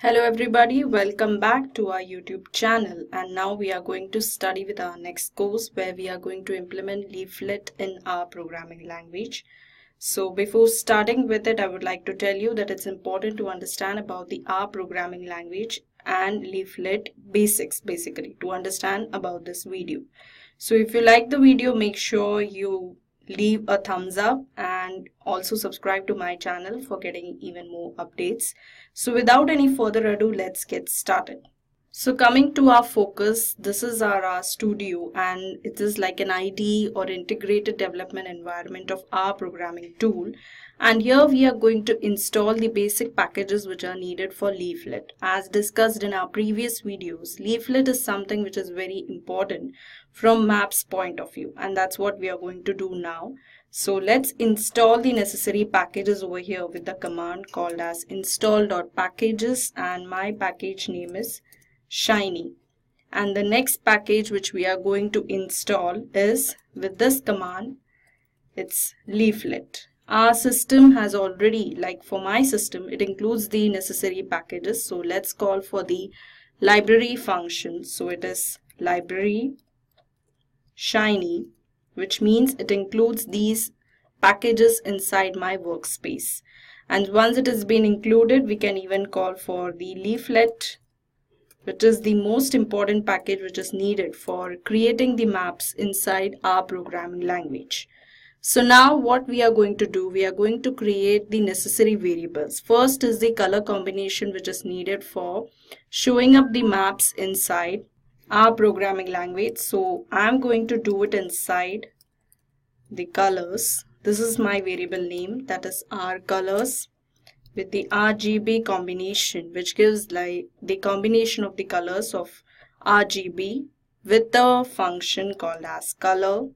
Hello everybody, welcome back to our YouTube channel, and now we are going to study with our next course where we are going to implement Leaflet in our programming language. So before starting with it, I would like to tell you that it's important to understand about the R programming language and Leaflet basics basically to understand about this video. So if you like the video, make sure you leave a thumbs up and also subscribe to my channel for getting even more updates. So without any further ado, let's get started. So coming to our focus, this is our studio, and it is like an IDE or integrated development environment of our programming tool. And here we are going to install the basic packages which are needed for Leaflet. As discussed in our previous videos, Leaflet is something which is very important from maps point of view, and that's what we are going to do now. So let's install the necessary packages over here with the command called as install.packages, and my package name is Shiny. And the next package which we are going to install is with this command, it's Leaflet. Our system has already, like for my system, it includes the necessary packages. So let's call for the library function. So it is library Shiny, which means it includes these packages inside my workspace. And once it has been included, we can even call for the Leaflet, which is the most important package which is needed for creating the maps inside our programming language. So now what we are going to do, we are going to create the necessary variables. First is the color combination which is needed for showing up the maps inside our programming language. So I'm going to do it inside the colors. This is my variable name, that is our colors, with the RGB combination, which gives like the combination of the colors of RGB with the function called as color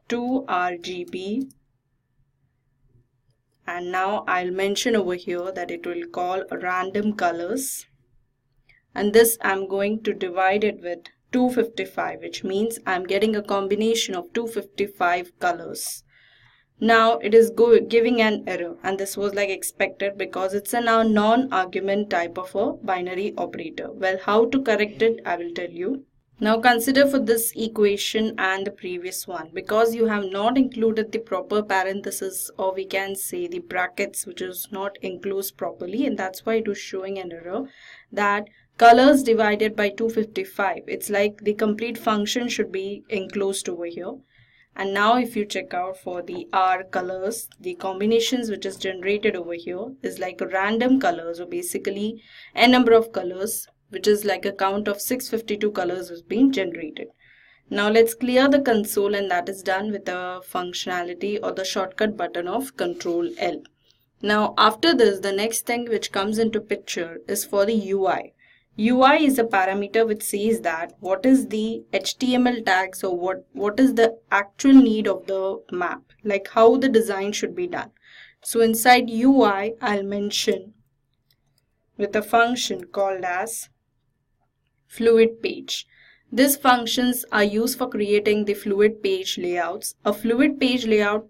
to RGB. And now I'll mention over here that it will call random colors, and this I'm going to divide it with 255, which means I'm getting a combination of 255 colors. Now it is giving an error, and this was like expected because it's a now non-argument type of a binary operator. Well, how to correct it, I will tell you. Now consider for this equation and the previous one, because you have not included the proper parenthesis, or we can say the brackets, which is not enclosed properly, and that's why it was showing an error that colors divided by 255. It's like the complete function should be enclosed over here. And now if you check out for the R colors, the combinations which is generated over here is like a random colors, or basically a number of colors, which is like a count of 652 colors is being generated. Now let's clear the console, and that is done with the functionality or the shortcut button of Control L. Now after this, the next thing which comes into picture is for the UI. UI is a parameter which says that what is the HTML tags, or what is the actual need of the map, like how the design should be done. So inside UI, I'll mention with a function called as fluid page. These functions are used for creating the fluid page layouts. A fluid page layout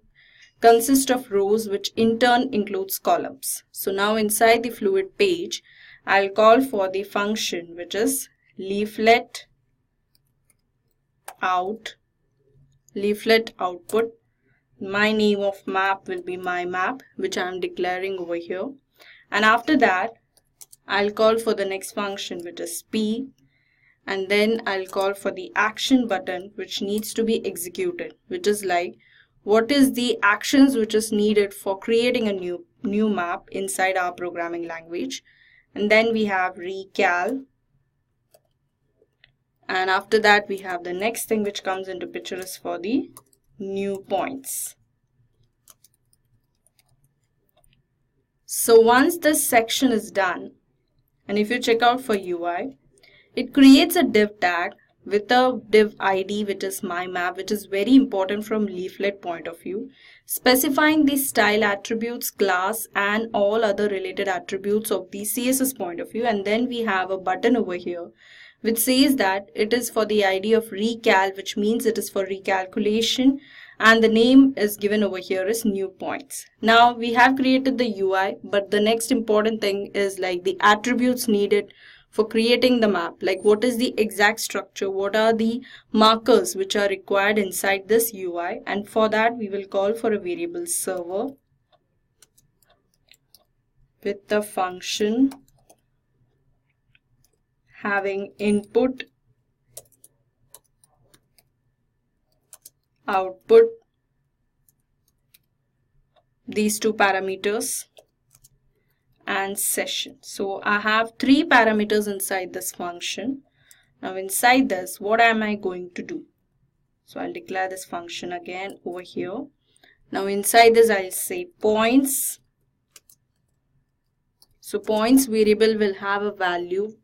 consists of rows, which in turn includes columns. So now inside the fluid page, I'll call for the function which is leaflet output. My name of map will be my map, which I'm declaring over here. And after that, I'll call for the next function which is p, and then I'll call for the action button which needs to be executed, which is like what is the actions which is needed for creating a new map inside our programming language. And then we have recal, and after that we have the next thing which comes into picture is for the new points. So once this section is done, and if you check out for UI, it creates a div tag with a div ID which is my map, which is very important from Leaflet point of view, specifying the style attributes, class, and all other related attributes of the CSS point of view. And then we have a button over here which says that it is for the ID of recal, which means it is for recalculation, and the name is given over here is new points. Now we have created the UI, but the next important thing is like the attributes needed for creating the map. Like what is the exact structure, what are the markers which are required inside this UI, and for that we will call for a variable server with the function having input, output, these two parameters, and session. So I have three parameters inside this function. Now inside this, what am I going to do? So I'll declare this function again over here. Now inside this I'll say points. So points variable will have a value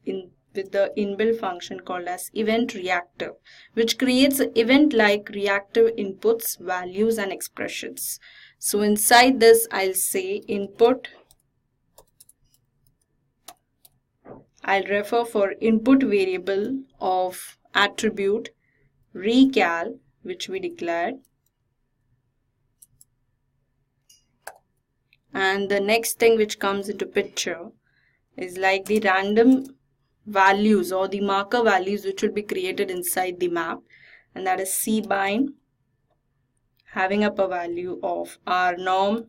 with the inbuilt function called as event reactive, which creates an event like reactive inputs, values, and expressions. So inside this I'll say input. I'll refer for input variable of attribute recal, which we declared. And the next thing which comes into picture is like the random values or the marker values which will be created inside the map, and that is cbind having up a value of rnorm,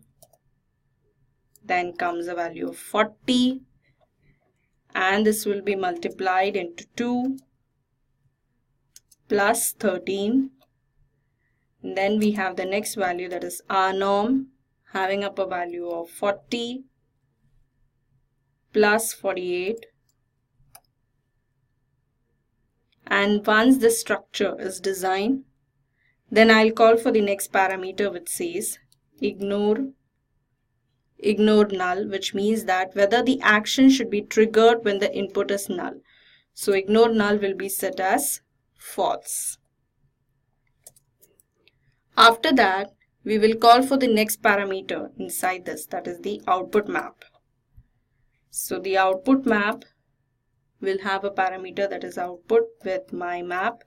then comes a value of 40, and this will be multiplied into 2 plus 13. And then we have the next value, that is rnorm having up a value of 40 plus 48. And once this structure is designed, then I'll call for the next parameter which says ignore null, which means that whether the action should be triggered when the input is null. So ignore null will be set as false. After that, we will call for the next parameter inside this, that is the output map. So the output map will have a parameter that is output with my map.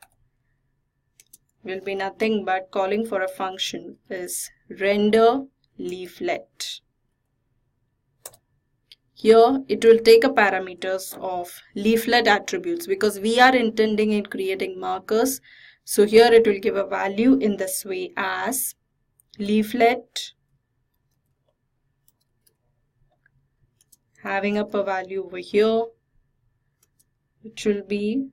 Will be nothing but calling for a function is renderLeaflet. Here it will take a parameters of leaflet attributes because we are intending in creating markers. So here it will give a value in this way as leaflet having up a value over here, which will be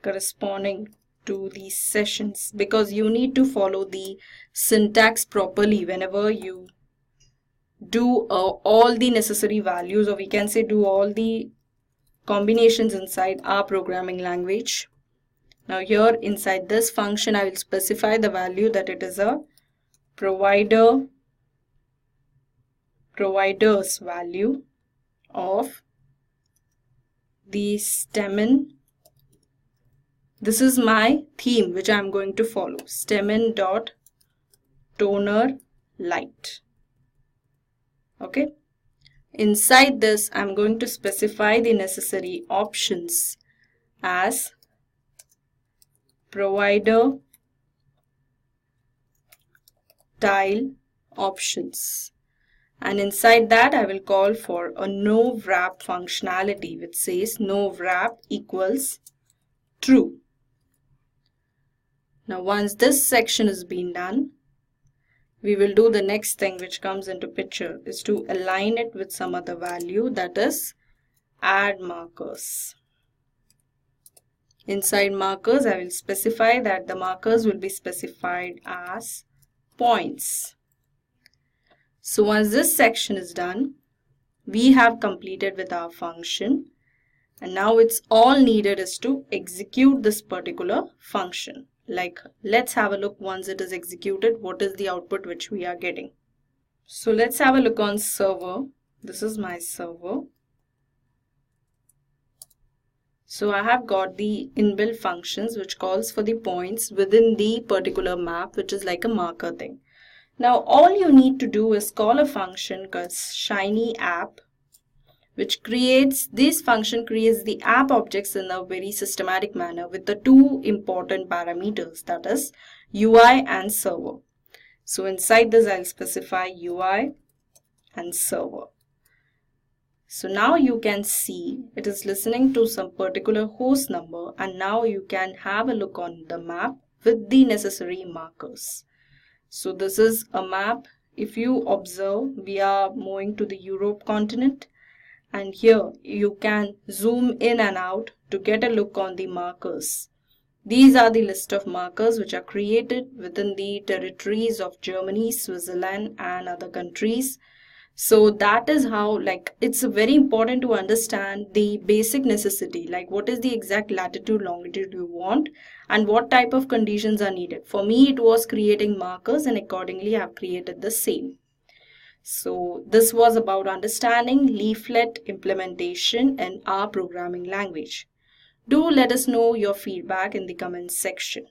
corresponding to these sessions, because you need to follow the syntax properly whenever you do all the necessary values, or we can say do all the combinations inside our programming language. Now here inside this function I will specify the value that it is a provider's value of the stemmen. This is my theme which I am going to follow, stemmen.toner light. Okay. Inside this I am going to specify the necessary options as provider tile options, and inside that I will call for a no wrap functionality which says no wrap equals true. Now once this section is being done, we will do the next thing which comes into picture is to align it with some other value, that is add markers. Inside markers I will specify that the markers will be specified as points. So once this section is done, we have completed with our function, and now it's all needed is to execute this particular function. Like let's have a look once it is executed, what is the output which we are getting. So let's have a look on server. This is my server. So I have got the inbuilt functions which calls for the points within the particular map, which is like a marker thing. Now all you need to do is call a function called shiny app, which creates, this function creates the app objects in a very systematic manner with the two important parameters, that is UI and server. So inside this, I'll specify UI and server. So now you can see it is listening to some particular host number, and now you can have a look on the map with the necessary markers. So this is a map. If you observe, we are moving to the Europe continent, and here you can zoom in and out to get a look on the markers. These are the list of markers which are created within the territories of Germany, Switzerland and other countries. So that is how, it's very important to understand the basic necessity, like what is the exact latitude, longitude you want and what type of conditions are needed. For me, it was creating markers, and accordingly I have created the same. So this was about understanding leaflet implementation in our programming language. Do let us know your feedback in the comments section.